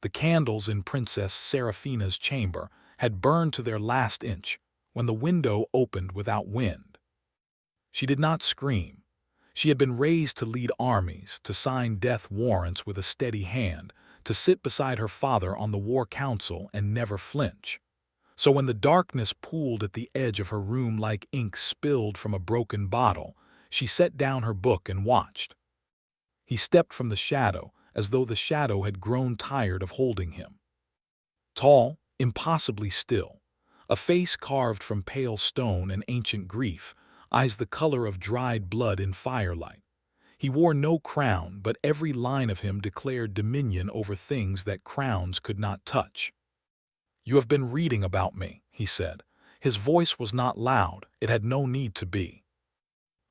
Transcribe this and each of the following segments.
The candles in Princess Serafina's chamber had burned to their last inch when the window opened without wind. She did not scream. She had been raised to lead armies, to sign death warrants with a steady hand, to sit beside her father on the war council and never flinch. So when the darkness pooled at the edge of her room like ink spilled from a broken bottle, she set down her book and watched. He stepped from the shadow as though the shadow had grown tired of holding him. Tall, impossibly still, a face carved from pale stone and ancient grief, eyes the color of dried blood in firelight. He wore no crown, but every line of him declared dominion over things that crowns could not touch. "You have been reading about me," he said. His voice was not loud, it had no need to be.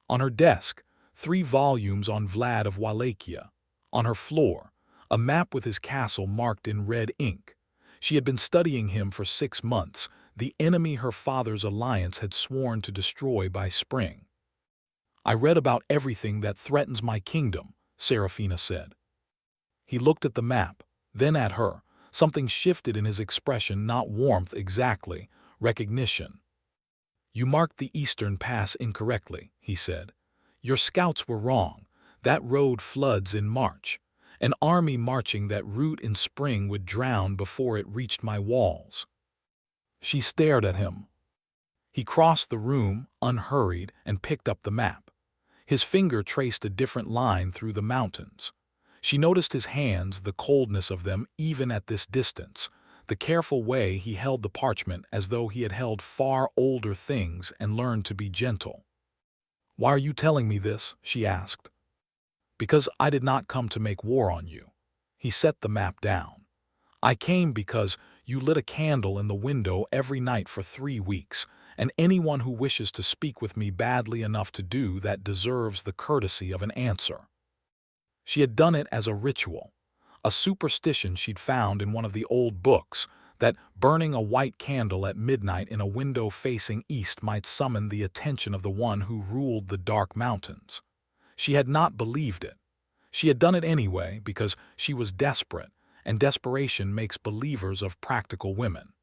On her desk, 3 volumes on Vlad of Wallachia. On her floor, a map with his castle marked in red ink. She had been studying him for 6 months, the enemy her father's alliance had sworn to destroy by spring. "I read about everything that threatens my kingdom," Serafina said. He looked at the map, then at her. Something shifted in his expression, not warmth exactly, recognition. "You marked the eastern pass incorrectly," he said. "Your scouts were wrong. That road floods in March. An army marching that route in spring would drown before it reached my walls." She stared at him. He crossed the room, unhurried, and picked up the map. His finger traced a different line through the mountains. She noticed his hands, the coldness of them even at this distance, the careful way he held the parchment as though he had held far older things and learned to be gentle. "Why are you telling me this?" she asked. "Because I did not come to make war on you." He set the map down. "I came because you lit a candle in the window every night for 3 weeks, and anyone who wishes to speak with me badly enough to do that deserves the courtesy of an answer." She had done it as a ritual, a superstition she'd found in one of the old books, that burning a white candle at midnight in a window facing east might summon the attention of the one who ruled the dark mountains. She had not believed it. She had done it anyway because she was desperate, and desperation makes believers of practical women.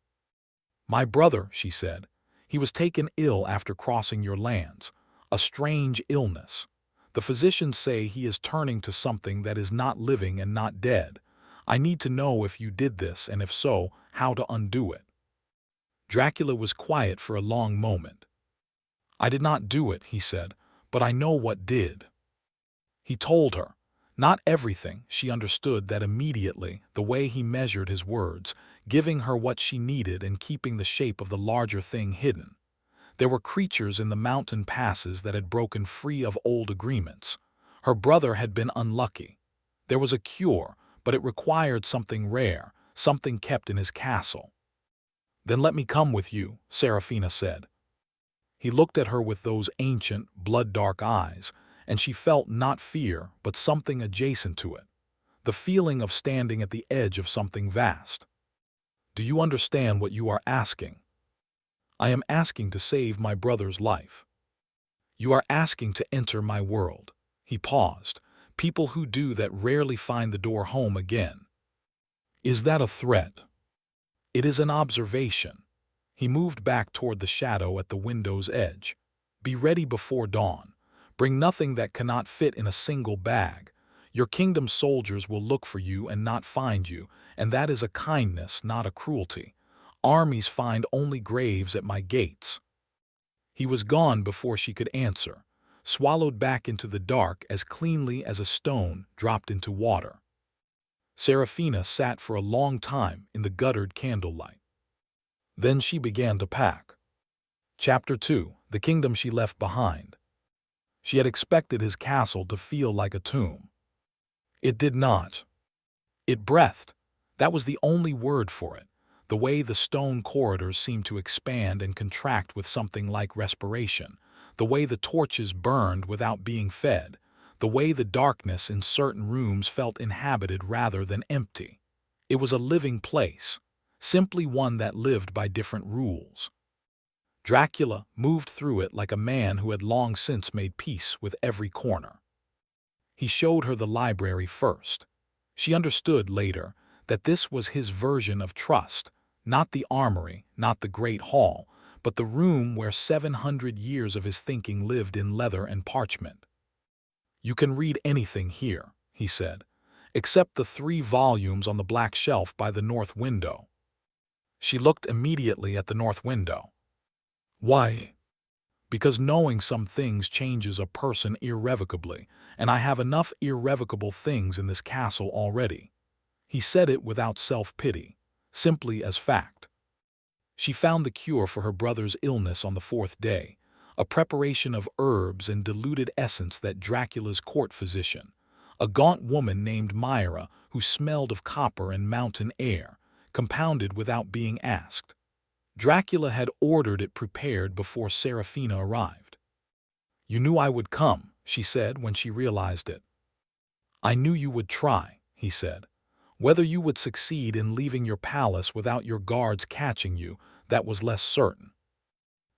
"My brother," she said, "he was taken ill after crossing your lands, a strange illness. The physicians say he is turning to something that is not living and not dead. I need to know if you did this, and if so, how to undo it." Dracula was quiet for a long moment. "I did not do it," he said, "but I know what did." He told her. Not everything, she understood that immediately, the way he measured his words, giving her what she needed and keeping the shape of the larger thing hidden. There were creatures in the mountain passes that had broken free of old agreements. Her brother had been unlucky. There was a cure, but it required something rare, something kept in his castle. "Then let me come with you," Serafina said. He looked at her with those ancient, blood-dark eyes, and she felt not fear, but something adjacent to it, the feeling of standing at the edge of something vast. "Do you understand what you are asking?" "I am asking to save my brother's life." "You are asking to enter my world." He paused. "People who do that rarely find the door home again." "Is that a threat?" "It is an observation." He moved back toward the shadow at the window's edge. "Be ready before dawn. Bring nothing that cannot fit in a single bag. Your kingdom's soldiers will look for you and not find you, and that is a kindness, not a cruelty. Armies find only graves at my gates." He was gone before she could answer, swallowed back into the dark as cleanly as a stone dropped into water. Serafina sat for a long time in the guttered candlelight. Then she began to pack. Chapter 2: The Kingdom She Left Behind. She had expected his castle to feel like a tomb. It did not. It breathed. That was the only word for it. The way the stone corridors seemed to expand and contract with something like respiration, the way the torches burned without being fed, the way the darkness in certain rooms felt inhabited rather than empty. It was a living place, simply one that lived by different rules. Dracula moved through it like a man who had long since made peace with every corner. He showed her the library first. She understood later that this was his version of trust, not the armory, not the great hall, but the room where 700 years of his thinking lived in leather and parchment. "You can read anything here," he said, "except the 3 volumes on the black shelf by the north window." She looked immediately at the north window. "Why?" "Because knowing some things changes a person irrevocably, and I have enough irrevocable things in this castle already." He said it without self-pity, simply as fact. She found the cure for her brother's illness on the 4th day, a preparation of herbs and diluted essence that Dracula's court physician, a gaunt woman named Myra who smelled of copper and mountain air, compounded without being asked. Dracula had ordered it prepared before Serafina arrived. "You knew I would come," she said when she realized it. "I knew you would try," he said. "Whether you would succeed in leaving your palace without your guards catching you, that was less certain."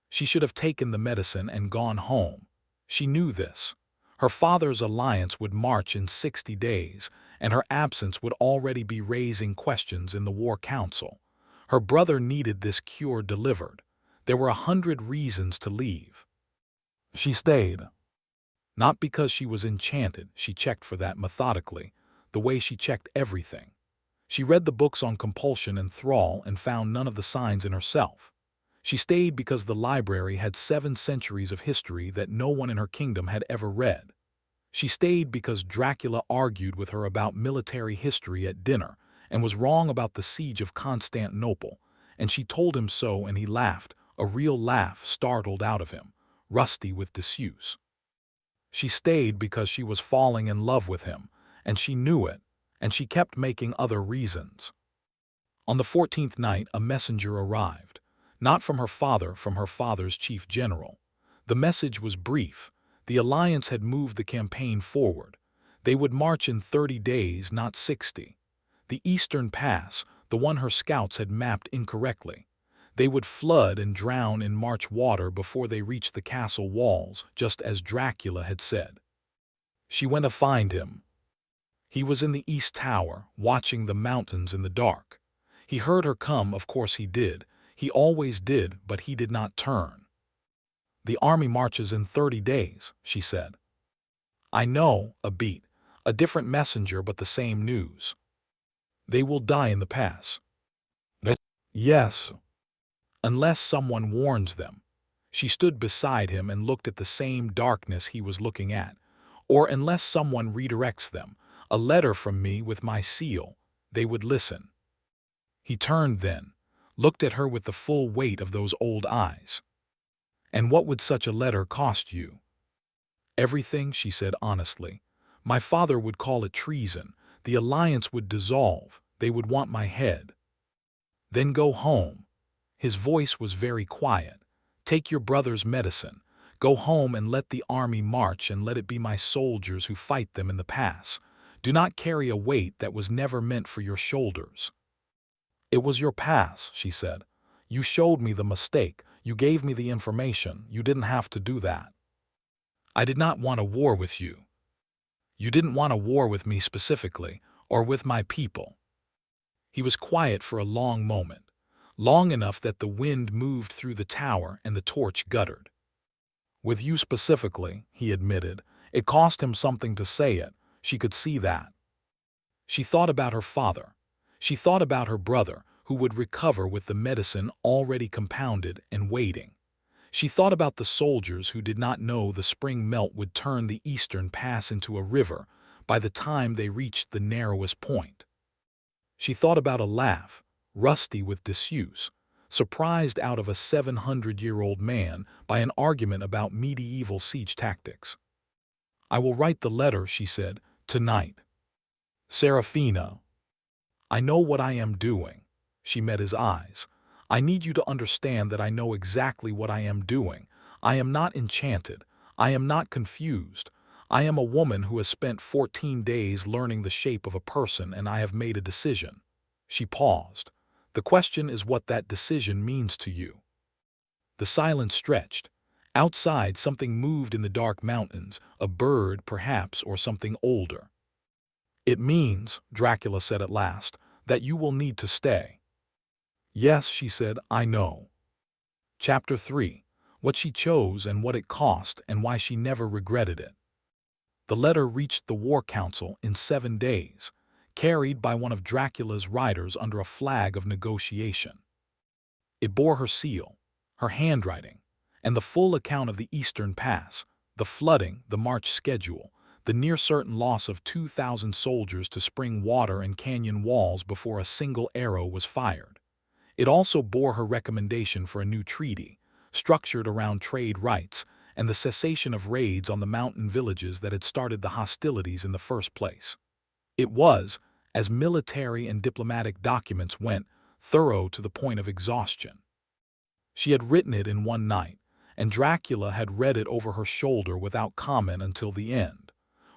She should have taken the medicine and gone home. She knew this. Her father's alliance would march in 60 days, and her absence would already be raising questions in the War Council. Her brother needed this cure delivered. There were 100 reasons to leave. She stayed. Not because she was enchanted, she checked for that methodically, the way she checked everything. She read the books on compulsion and thrall and found none of the signs in herself. She stayed because the library had 7 centuries of history that no one in her kingdom had ever read. She stayed because Dracula argued with her about military history at dinner and was wrong about the siege of Constantinople, and she told him so and he laughed, a real laugh startled out of him, rusty with disuse. She stayed because she was falling in love with him, and she knew it, and she kept making other reasons. On the 14th night, a messenger arrived, not from her father, from her father's chief general. The message was brief. The alliance had moved the campaign forward. They would march in 30 days, not 60. The eastern pass, the one her scouts had mapped incorrectly. They would flood and drown in March water before they reached the castle walls, just as Dracula had said. She went to find him. He was in the East Tower, watching the mountains in the dark. He heard her come, of course he did. He always did, but he did not turn. "The army marches in 30 days, she said. "I know, a beat. A different messenger, but the same news. They will die in the pass." "Yes. Unless someone warns them." She stood beside him and looked at the same darkness he was looking at. "Or unless someone redirects them. A letter from me with my seal. They would listen." He turned then, looked at her with the full weight of those old eyes. "And what would such a letter cost you?" "Everything," she said honestly. "My father would call it treason. The alliance would dissolve. They would want my head." "Then go home." His voice was very quiet. "Take your brother's medicine. Go home and let the army march, and let it be my soldiers who fight them in the pass. Do not carry a weight that was never meant for your shoulders." "It was your pass," she said. "You showed me the mistake. You gave me the information. You didn't have to do that." "I did not want a war with you." "You didn't want a war with me specifically, or with my people." He was quiet for a long moment, long enough that the wind moved through the tower and the torch guttered. "With you specifically," he admitted. It cost him something to say it. She could see that. She thought about her father. She thought about her brother, who would recover with the medicine already compounded and waiting. She thought about the soldiers who did not know the spring melt would turn the eastern pass into a river by the time they reached the narrowest point. She thought about a laugh, rusty with disuse, surprised out of a 700-year-old man by an argument about medieval siege tactics. "I will write the letter," she said, "tonight. Serafina, I know what I am doing." She met his eyes. "I need you to understand that I know exactly what I am doing. I am not enchanted. I am not confused. I am a woman who has spent 14 days learning the shape of a person, and I have made a decision." She paused. "The question is what that decision means to you." The silence stretched. Outside, something moved in the dark mountains, a bird, perhaps, or something older. "It means," Dracula said at last, that you will need to stay." "Yes," she said, "I know." Chapter 3. What she chose and what it cost and why she never regretted it. The letter reached the War Council in 7 days, carried by one of Dracula's riders under a flag of negotiation. It bore her seal, her handwriting, and the full account of the Eastern Pass, the flooding, the march schedule, the near-certain loss of 2,000 soldiers to spring water and canyon walls before a single arrow was fired. It also bore her recommendation for a new treaty, structured around trade rights and the cessation of raids on the mountain villages that had started the hostilities in the first place. It was, as military and diplomatic documents went, thorough to the point of exhaustion. She had written it in one night, and Dracula had read it over her shoulder without comment until the end,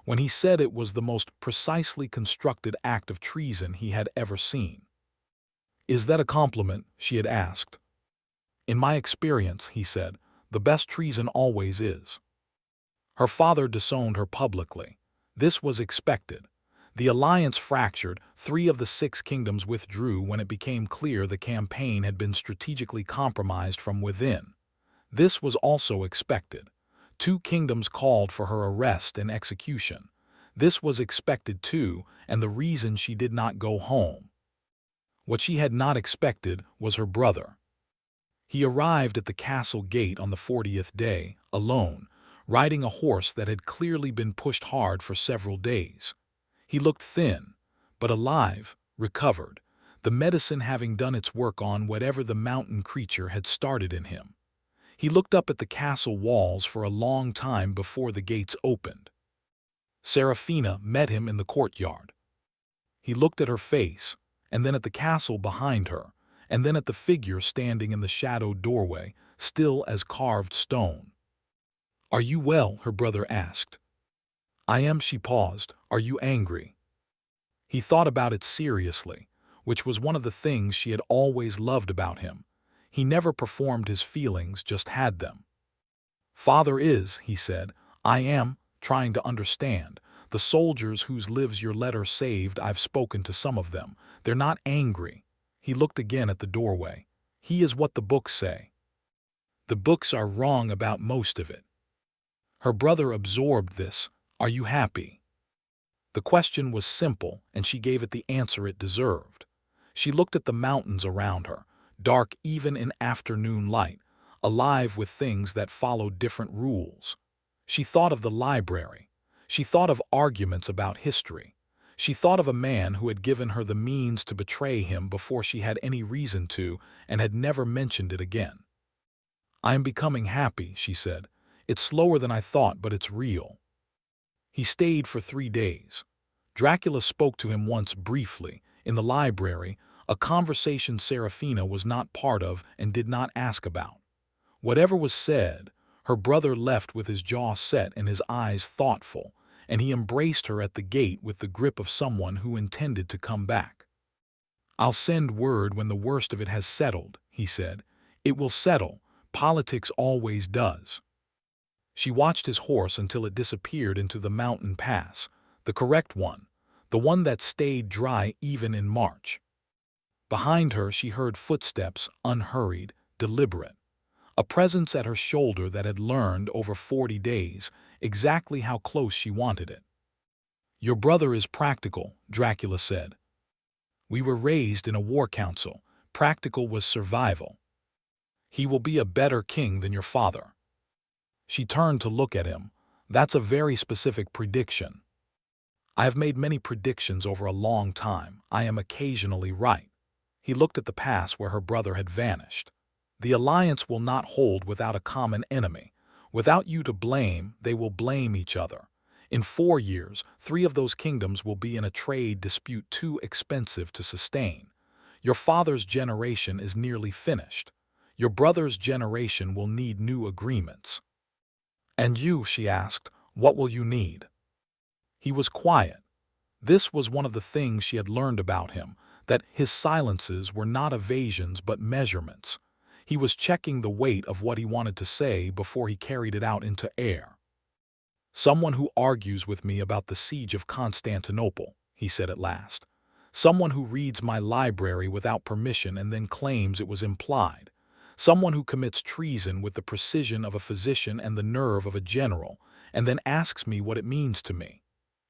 when he said it was the most precisely constructed act of treason he had ever seen. "Is that a compliment?" she had asked. "In my experience," he said, "the best treason always is." Her father disowned her publicly. This was expected. The alliance fractured, 3 of the 6 kingdoms withdrew when it became clear the campaign had been strategically compromised from within. This was also expected. 2 kingdoms called for her arrest and execution. This was expected too, and the reason she did not go home. What she had not expected was her brother. He arrived at the castle gate on the 40th day, alone, riding a horse that had clearly been pushed hard for several days. He looked thin, but alive, recovered, the medicine having done its work on whatever the mountain creature had started in him. He looked up at the castle walls for a long time before the gates opened. Serafina met him in the courtyard. He looked at her face, and then at the castle behind her, and then at the figure standing in the shadowed doorway, still as carved stone. "Are you well?" her brother asked. "I am," she paused. "Are you angry?" He thought about it seriously, which was one of the things she had always loved about him. He never performed his feelings, just had them. "Father is," he said. "I am trying to understand. The soldiers whose lives your letter saved, I've spoken to some of them. They're not angry." He looked again at the doorway. "He is what the books say." "The books are wrong about most of it." Her brother absorbed this. "Are you happy?" The question was simple, and she gave it the answer it deserved. She looked at the mountains around her, dark even in afternoon light, alive with things that followed different rules. She thought of the library. She thought of arguments about history. She thought of a man who had given her the means to betray him before she had any reason to, and had never mentioned it again. "I am becoming happy," she said. "It's slower than I thought, but it's real." He stayed for 3 days. Dracula spoke to him once briefly, in the library, a conversation Serafina was not part of and did not ask about. Whatever was said, her brother left with his jaw set and his eyes thoughtful, and he embraced her at the gate with the grip of someone who intended to come back. "I'll send word when the worst of it has settled," he said. "It will settle. Politics always does." She watched his horse until it disappeared into the mountain pass, the correct one, the one that stayed dry even in March. Behind her she heard footsteps, unhurried, deliberate. A presence at her shoulder that had learned over 40 days exactly how close she wanted it. "Your brother is practical," Dracula said. "We were raised in a war council. Practical was survival. He will be a better king than your father." She turned to look at him. "That's a very specific prediction." "I have made many predictions over a long time. I am occasionally right." He looked at the pass where her brother had vanished. "The alliance will not hold without a common enemy. Without you to blame, they will blame each other. In 4 years, 3 of those kingdoms will be in a trade dispute too expensive to sustain. Your father's generation is nearly finished. Your brother's generation will need new agreements." "And you," she asked, "what will you need?" He was quiet. This was one of the things she had learned about him, that his silences were not evasions but measurements. He was checking the weight of what he wanted to say before he carried it out into air. "Someone who argues with me about the siege of Constantinople," he said at last. Someone who reads my library without permission and then claims it was implied. Someone who commits treason with the precision of a physician and the nerve of a general, and then asks me what it means to me.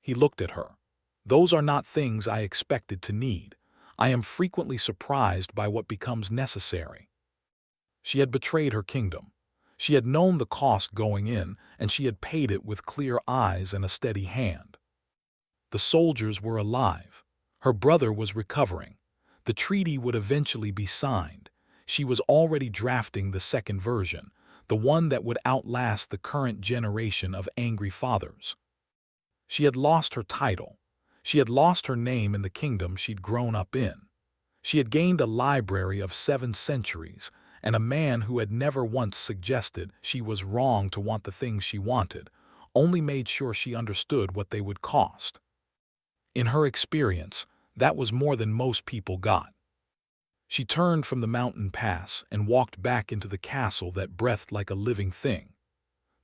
He looked at her. Those are not things I expected to need. I am frequently surprised by what becomes necessary. She had betrayed her kingdom. She had known the cost going in, and she had paid it with clear eyes and a steady hand. The soldiers were alive. Her brother was recovering. The treaty would eventually be signed. She was already drafting the second version, the one that would outlast the current generation of angry fathers. She had lost her title. She had lost her name in the kingdom she'd grown up in. She had gained a library of 7 centuries, and a man who had never once suggested she was wrong to want the things she wanted, only made sure she understood what they would cost. In her experience, that was more than most people got. She turned from the mountain pass and walked back into the castle that breathed like a living thing.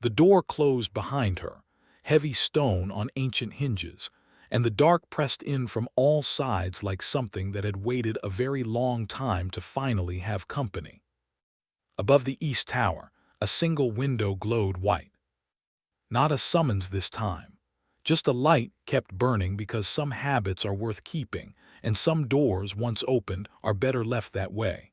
The door closed behind her, heavy stone on ancient hinges, and the dark pressed in from all sides like something that had waited a very long time to finally have company. Above the east tower, a single window glowed white. Not a summons this time. Just a light kept burning because some habits are worth keeping, and some doors, once opened, are better left that way.